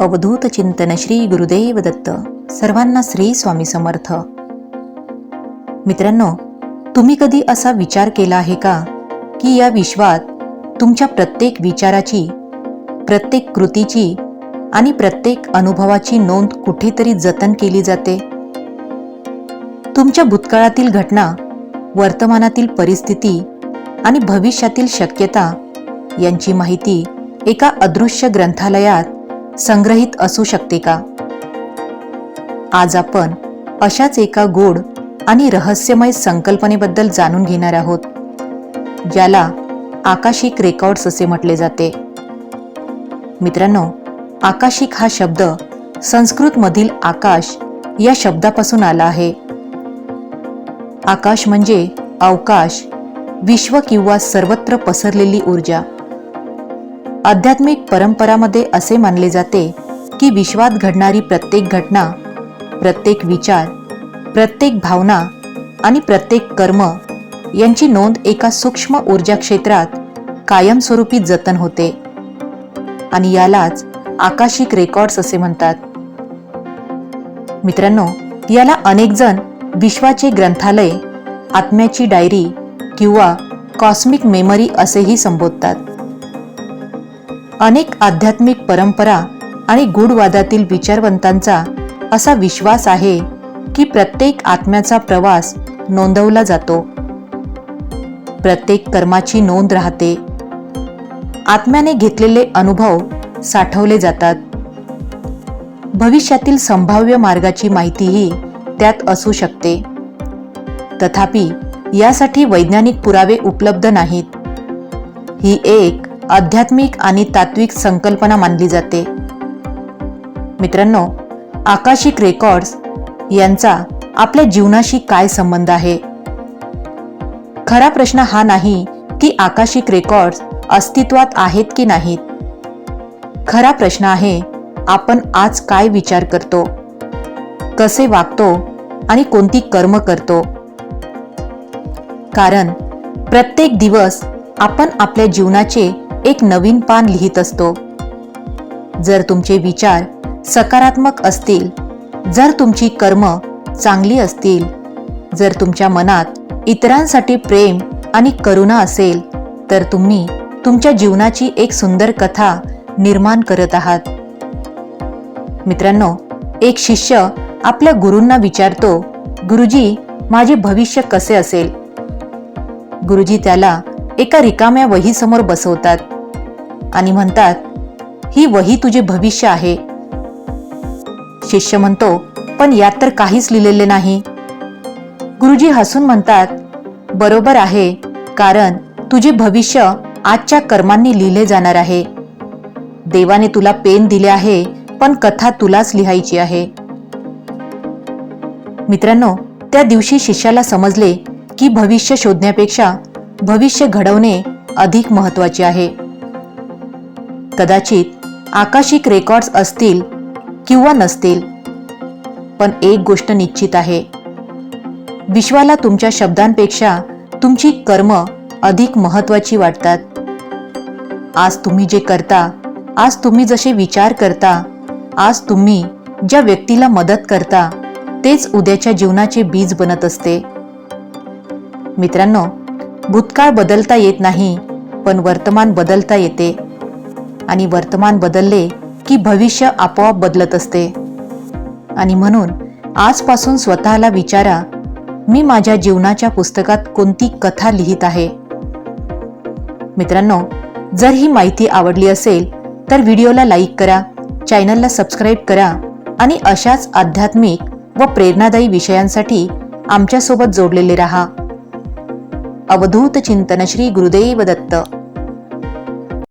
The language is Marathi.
अवधूत चिंतन श्री गुरुदेव दत्त. सर्वांना श्री स्वामी समर्थ. मित्रांनो, तुम्ही कधी असा विचार केला आहे का की या विश्वात तुमच्या प्रत्येक विचाराची, प्रत्येक कृतीची आणि प्रत्येक अनुभवाची नोंद कुठेतरी जतन केली जाते? तुमच्या भूतकाळातील घटना, वर्तमानातील परिस्थिती आणि भविष्यातील शक्यता यांची माहिती एका अदृश्य ग्रंथालयात संग्रहित असू शकते का? आज आपण अशाच एका गोड आणि रहस्यमय संकल्पनेबद्दल जाणून घेणार आहोत, ज्याला आकाशिक रेकॉर्ड्स असे म्हटले जाते. मित्रांनो, आकाशिक हा शब्द संस्कृतमधील आकाश या शब्दापासून आला आहे. आकाश म्हणजे अवकाश, विश्व किंवा सर्वत्र पसरलेली ऊर्जा. आध्यात्मिक परंपरामध्ये असे मानले जाते की विश्वात घडणारी प्रत्येक घटना, प्रत्येक विचार, प्रत्येक भावना आणि प्रत्येक कर्म यांची नोंद एका सूक्ष्म ऊर्जा क्षेत्रात कायमस्वरूपी जतन होते आणि यालाच आकाशिक रेकॉर्ड्स असे म्हणतात. मित्रांनो, याला अनेक जण विश्वाचे ग्रंथालय, आत्म्याची डायरी किंवा कॉस्मिक मेमरी असेही संबोधतात. अनेक आध्यात्मिक परंपरा आणि गूढवादातील विचारवंतांचा असा विश्वास आहे की प्रत्येक आत्म्याचा प्रवास नोंदवला जातो, प्रत्येक कर्माची नोंद राहते, आत्म्याने घेतलेले अनुभव साठवले जातात, भविष्यातील संभाव्य मार्गाची माहितीही त्यात असू शकते. तथापि यासाठी वैज्ञानिक पुरावे उपलब्ध नाहीत. ही एक आध्यात्मिक आणि तात्विक संकल्पना मानली जाते. मित्रांनो, आकाशिक रेकॉर्ड्स यांचा आपल्या जीवनाशी काय संबंध आहे? खरा प्रश्न हा नाही की आकाशिक रेकॉर्ड्स अस्तित्वात आहेत की नाहीत. खरा प्रश्न आहे, आपण आज काय विचार करतो, कसे वागतो आणि कोणती कर्म करतो. कारण प्रत्येक दिवस आपण आपल्या जीवनाचे एक नवीन पान लिहित असतो. जर तुमचे विचार सकारात्मक असतील, जर तुमची कर्म चांगली असतील, जर तुमच्या मनात इतरांसाठी प्रेम आणि करुणा असेल, तर तुम्ही तुमच्या जीवनाची एक सुंदर कथा निर्माण करत आहात. मित्रांनो, एक शिष्य आपल्या गुरूंना विचारतो, गुरुजी, माझे भविष्य कसे असेल? गुरुजी त्याला एका रिकाम्या वहीसमोर बसवतात आणि म्हणतात, ही वही तुझे भविष्य आहे. शिष्य म्हणतो, पण यात तर काहीच लिहिलेले नाही. गुरुजी हसून म्हणतात, बरोबर आहे, कारण तुझे भविष्य आजच्या कर्मांनी लिहिले जाणार आहे. देवाने तुला पेन दिले आहे, पण कथा तुलाच लिहायची आहे. मित्रांनो, त्या दिवशी शिष्याला समजले की भविष्य शोधण्यापेक्षा भविष्य घडवणे अधिक महत्त्वाचे आहे. कदाचित आकाशिक रेकॉर्ड्स असतील किंवा नसतील, पण एक गोष्ट निश्चित आहे, विश्वाला तुमच्या शब्दांपेक्षा तुमची कर्म अधिक महत्त्वाची वाटतात. आज तुम्ही जे करता, आज तुम्ही जसे विचार करता, आज तुम्ही ज्या व्यक्तीला मदत करता, तेच उद्याच्या जीवनाचे बीज बनत असते. मित्रांनो, भूतकाळ बदलता येत नाही, पण वर्तमान बदलता येते आणि वर्तमान बदलले की भविष्य आपोआप बदलत असते. आणि म्हणून आजपासून स्वतःला विचारा, मी माझ्या जीवनाच्या पुस्तकात कोणती कथा लिहित आहे? मित्रांनो, जर ही माहिती आवडली असेल तर व्हिडिओला लाईक करा, चॅनलला सबस्क्राईब करा आणि अशाच आध्यात्मिक व प्रेरणादायी विषयांसाठी आमच्यासोबत जोडलेले रहा. अवधूत चिंतन श्री गुरुदेव दत्त.